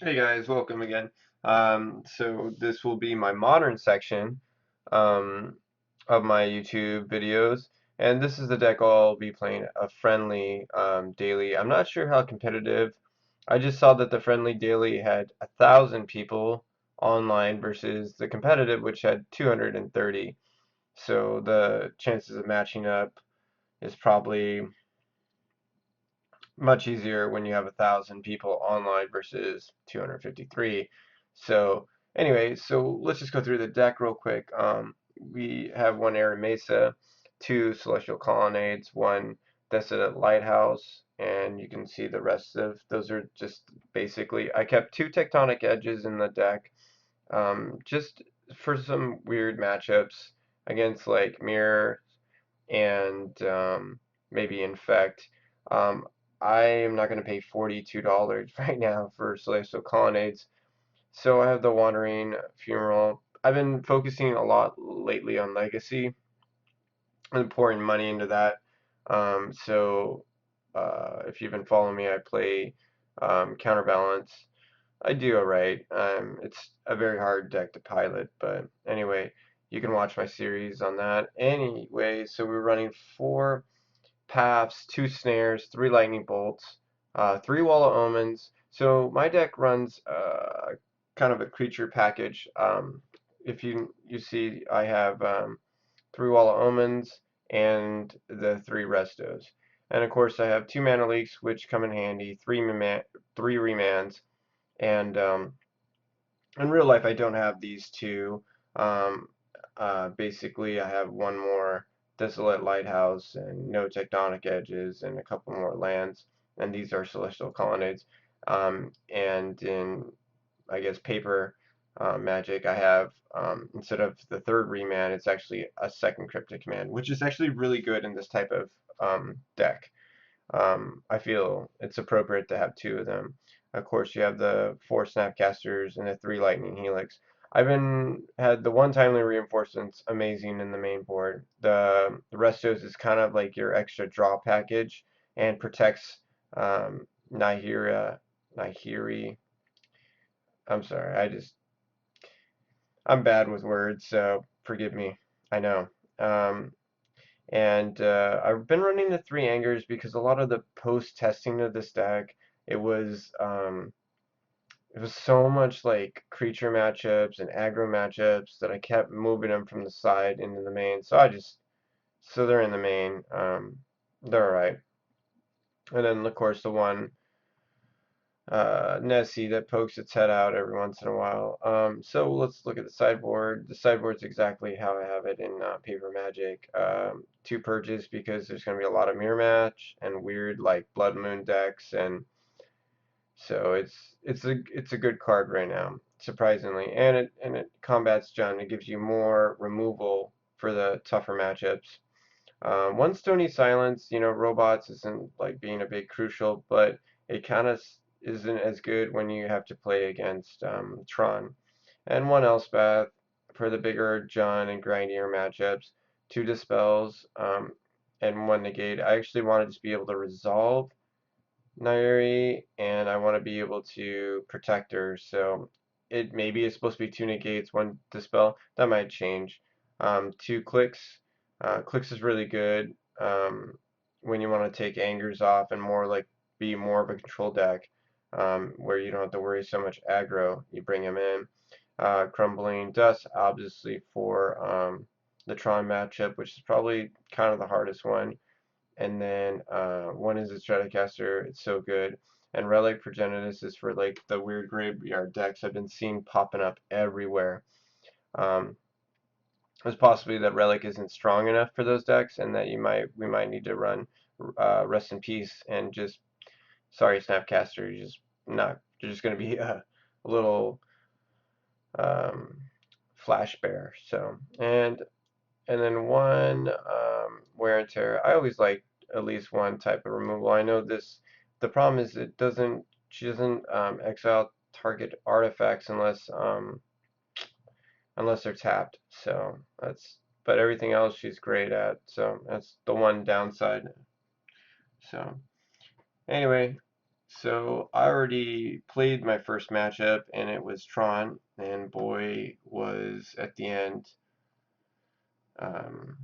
Hey guys, welcome again. So this will be my modern section um, of my YouTube videos, and this is the deck I'll be playing a friendly daily. I'm not sure how competitive. I just saw that the friendly daily had 1,000 people online versus the competitive, which had 230. So the chances of matching up is probably much easier when you have 1,000 people online versus 253. So anyway, so let's just go through the deck real quick. We have one Arid Mesa, two Celestial Colonnades, one Desolate Lighthouse, and you can see the rest of those are just basically, I kept two Tectonic Edges in the deck, just for some weird matchups against like Mirror and maybe Infect. Um, I am not going to pay $42 right now for Celestial Colonnades. So I have the Wandering Funeral. I've been focusing a lot lately on Legacy and pouring money into that. If you've been following me, I play Counterbalance. I do alright. It's a very hard deck to pilot, but anyway, you can watch my series on that. Anyway, so we're running four paths, two snares, three lightning bolts, three wall of omens. So my deck runs kind of a creature package. If you see, I have three wall of omens and the three restos, and of course I have two mana leaks which come in handy. Three remands, and in real life I don't have these two. Um, Basically, I have one more Desolate Lighthouse and no Tectonic Edges and a couple more lands, and these are Celestial Colonnades. And in, I guess, paper Magic, I have, instead of the third remand, it's actually a second Cryptic Command, which is actually really good in this type of deck. I feel it's appropriate to have two of them. Of course, you have the four Snapcasters and the three Lightning Helix. I've been had the one timely reinforcements amazing in the main board. The Restos is kind of like your extra draw package and protects Nahiri. I'm sorry, I'm bad with words, so forgive me. I know. Um, and I've been running the three angers because a lot of the post testing of this deck, it was um, it was so much like creature matchups and aggro matchups that I kept moving them from the side into the main. So they're in the main. They're alright. And then of course the one Nessie that pokes its head out every once in a while. So let's look at the sideboard. The sideboard's exactly how I have it in Paper Magic. Two purges because there's going to be a lot of mirror match and weird like Blood Moon decks, and so it's a good card right now, surprisingly. And it combats Jund. It gives you more removal for the tougher matchups. One Stony Silence, robots isn't like being a big crucial, but it kind of isn't as good when you have to play against Tron. And one Elspeth for the bigger John and grindier matchups. Two Dispels, and one Negate. I actually wanted to be able to resolve Nairi, and I want to be able to protect her. So it maybe is supposed to be two Negates, one Dispel. That might change. Two Clicks. Clicks is really good when you want to take angers off and more like be more of a control deck, where you don't have to worry so much aggro. You bring them in. Crumbling Dust, obviously for the Tron matchup, which is probably kind of the hardest one. And then one is a Stratocaster, it's so good. And Relic Progenitus is for like the weird graveyard decks I've been seeing popping up everywhere. Um, it's possibly that Relic isn't strong enough for those decks, and that we might need to run Rest in Peace and just sorry Snapcaster, you're just going to be a little um, Flash Bear. So and then one wear and tear. I always like at least one type of removal. I know this. The problem is she doesn't exile target artifacts unless they're tapped. So but everything else she's great at. So that's the one downside. So anyway, So I already played my first matchup, and it was Tron, and boy, was at the end, um,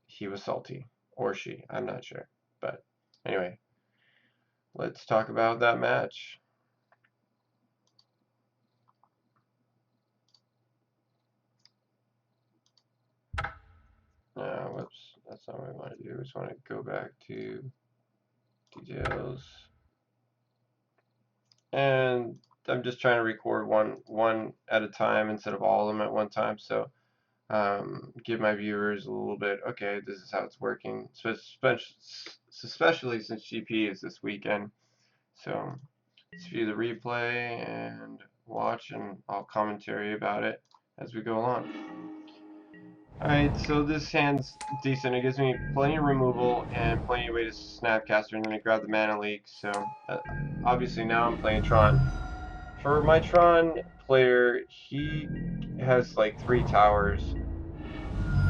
he was salty, or she, I'm not sure. But anyway, let's talk about that match. Whoops, that's not what we want to do. We just want to go back to details. And I'm just trying to record one at a time instead of all of them at one time. So give my viewers a little bit, okay, this is how it's working, so especially since GP is this weekend. So let's view the replay and watch, and I'll commentary about it as we go along. Alright, so this hand's decent. It gives me plenty of removal and plenty of way to Snapcaster, and then I grab the mana leak. So obviously now I'm playing Tron. For my Tron player, he has like 3 towers,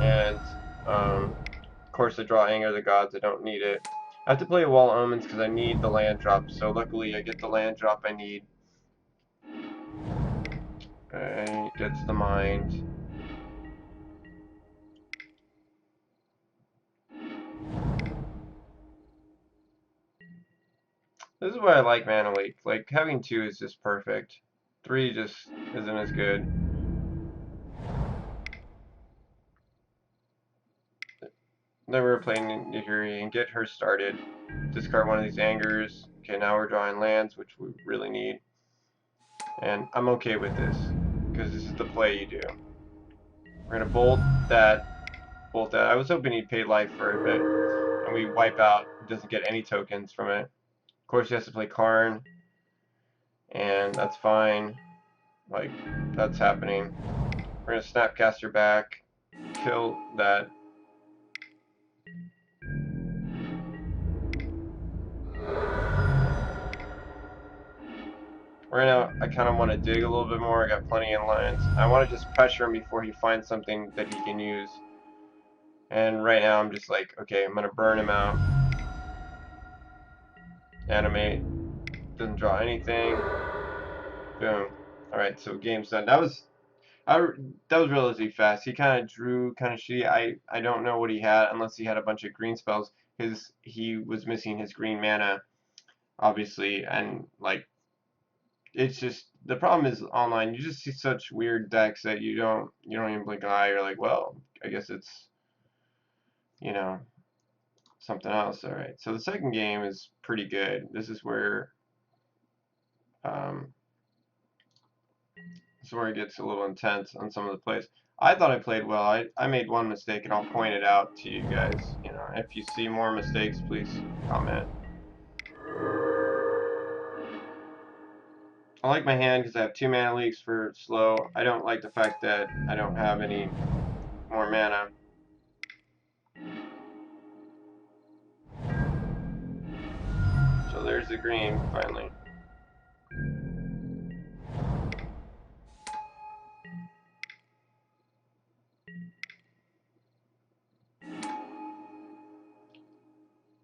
and of course I draw Anger of the Gods. I don't need it. I have to play Wall Omens because I need the land drop. So luckily I get the land drop I need. Okay, gets the mind. This is why I like Mana Leak. Like, having 2 is just perfect. 3 just isn't as good. Then we're playing Nahiri and get her started. Discard one of these Angers. Okay, now we're drawing lands, which we really need. And I'm okay with this, because this is the play you do. We're going to bolt that. I was hoping he'd pay life for a bit, and we wipe out. Doesn't get any tokens from it. Of course, he has to play Karn, and that's fine. Like, that's happening. We're gonna Snapcaster back, kill that. Right now, I kind of want to dig a little bit more. I got plenty in lines. I want to just pressure him before he finds something that he can use. And right now, I'm just like, okay, I'm gonna burn him out. Animate. Doesn't draw anything. Boom. All right, so game's done. That was relatively fast. He kind of drew kind of shitty. I don't know what he had unless he had a bunch of green spells. He was missing his green mana, obviously, and like it's just the problem is online. You just see such weird decks that you don't even blink an eye. You're like, well, I guess it's you know something else. All right. So the second game is pretty good. This is where um, it gets a little intense on some of the plays. I thought I played well. I made one mistake, and I'll point it out to you guys. You know, if you see more mistakes, please comment. I like my hand because I have 2 mana leaks for slow. I don't like the fact that I don't have any more mana. So there's the green, finally.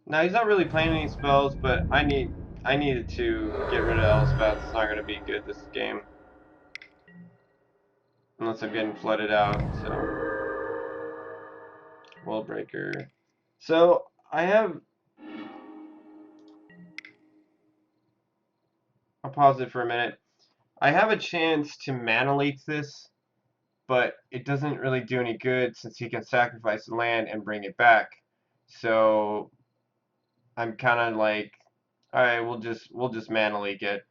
Now he's not really playing any spells, but I needed to get rid of Elspeth. It's not going to be good this game. Unless I'm getting flooded out, so. World Breaker. So, I'll pause it for a minute. I have a chance to mana leak this, but it doesn't really do any good since he can sacrifice the land and bring it back. So, I'm kind of like, all right, we'll just mana leak it.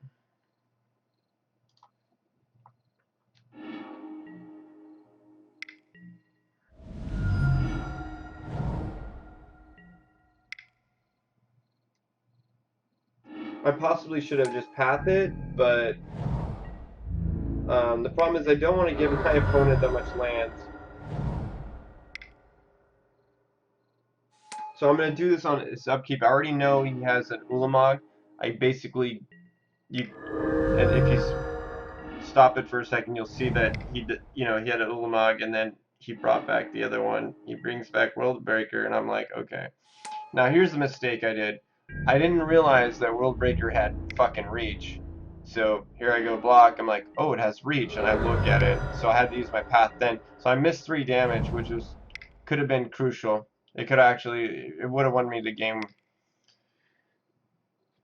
I possibly should have just pathed it, but the problem is I don't want to give my opponent that much lands. So I'm going to do this on his upkeep. I already know he has an Ulamog. I basically, and if you stop it for a second, you'll see that he had an Ulamog, and then he brought back the other one. He brings back World Breaker, and I'm like, okay. Now here's the mistake I did. I didn't realize that World Breaker had fucking reach. So here I go block. I'm like, oh, it has reach, and I look at it. So I had to use my path then. So I missed 3 damage, which was could have been crucial. It could actually, it would have won me the game.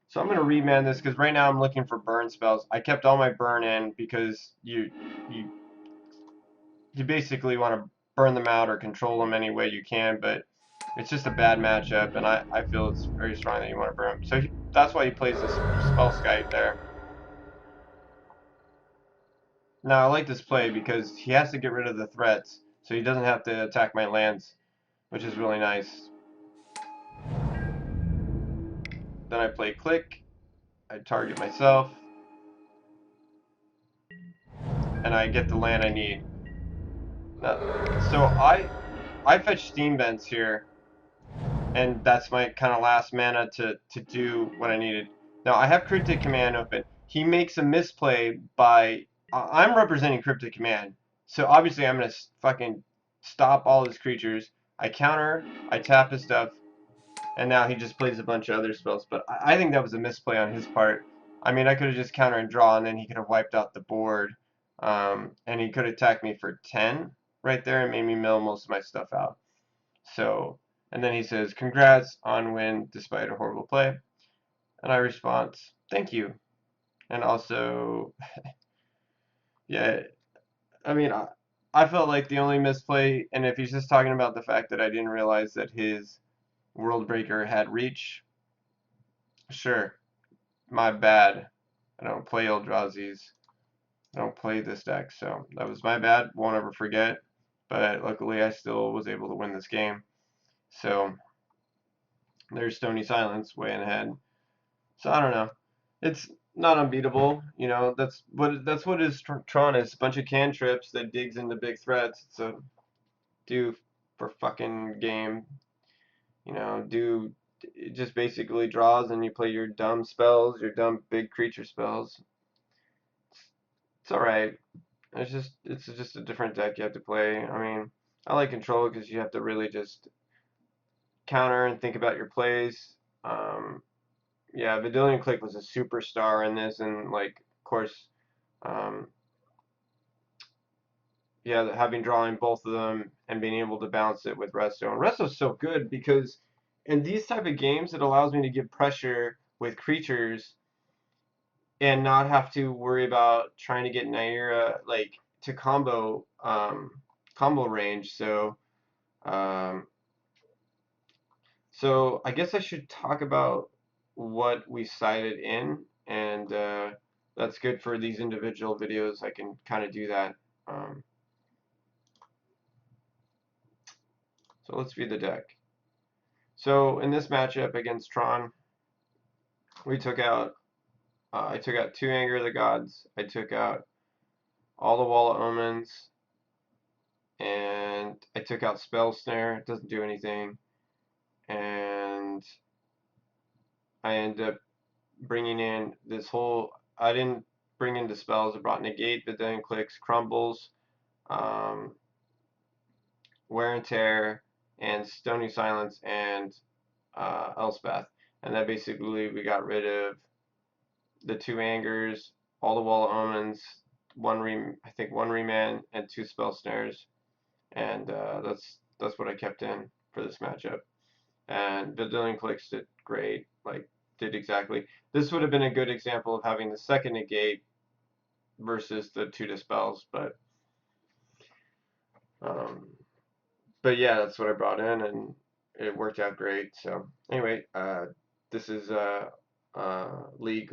So I'm gonna reman this because right now I'm looking for burn spells. I kept all my burn in because you you basically want to burn them out or control them any way you can, but it's just a bad matchup, and I feel it's very strong that you want to burn them. So that's why he plays this spell skite there. Now I like this play because he has to get rid of the threats, so he doesn't have to attack my lands, which is really nice. Then I play click, I target myself, and I get the land I need. Now, so I fetch steam vents here, and that's my kind of last mana to do what I needed. Now I have Cryptic Command open. He makes a misplay by I'm representing Cryptic Command, so obviously I'm gonna fucking stop all his creatures. I counter, I tap his stuff, and now he just plays a bunch of other spells. But I think that was a misplay on his part. I mean, I could have just counter and draw, and then he could have wiped out the board, and he could attack me for 10 right there and made me mill most of my stuff out. So, and then he says, "Congrats on win despite a horrible play." And I respond, "Thank you." And also, yeah, I mean, I felt like the only misplay, and if he's just talking about the fact that I didn't realize that his World Breaker had reach, sure, my bad. I don't play Eldrazi's. I don't play this deck, so that was my bad. Won't ever forget. But luckily, I still was able to win this game. So there's Stony Silence way ahead. So I don't know. It's not unbeatable, you know. That's what his Tron is. A bunch of cantrips that digs into big threats. It's a do for fucking game, you know. Do it just basically draws and you play your dumb spells, your dumb big creature spells. It's all right. It's just a different deck you have to play. I mean, I like control because you have to really just counter and think about your plays. Um, yeah, Vidilian Click was a superstar in this, and like, of course, um, yeah, having drawing both of them and being able to balance it with Resto. And Resto's so good because in these type of games, it allows me to give pressure with creatures and not have to worry about trying to get Naira like to combo range. Um, so I guess I should talk about what we cited in, and that's good for these individual videos. I can kind of do that. Um, so let's view the deck. So in this matchup against Tron, we took out. I took out 2 Anger of the Gods. I took out all the Wall of Omens, and I took out Spell Snare. It doesn't do anything, and I end up bringing in this whole. I didn't bring in dispels. I brought negate, but then clicks, crumbles, um, wear and tear, and stony silence, and Elspeth. And that basically we got rid of the 2 angers, all the wall of omens, I think one remand and 2 spell snares, and that's what I kept in for this matchup. And Vidilian clicks did great, like did exactly. This would have been a good example of having the second negate versus the 2 dispels, um, but yeah, that's what I brought in, and it worked out great. So anyway, this is League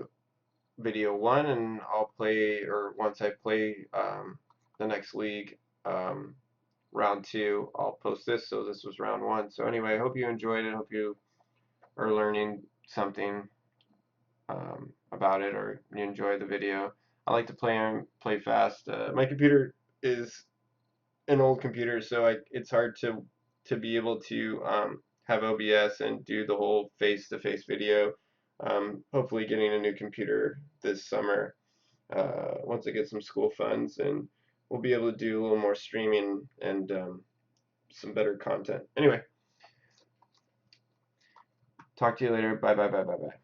video 1, and I'll play, or once I play the next league, round 2, I'll post this. So this was round 1. So anyway, I hope you enjoyed it. I hope you are learning something about it, or you enjoy the video. I like to play fast. My computer is an old computer, so it's hard to be able to have OBS and do the whole face-to-face video. Hopefully getting a new computer this summer once I get some school funds, and we'll be able to do a little more streaming and some better content. Anyway, Talk to you later. Bye bye bye bye bye.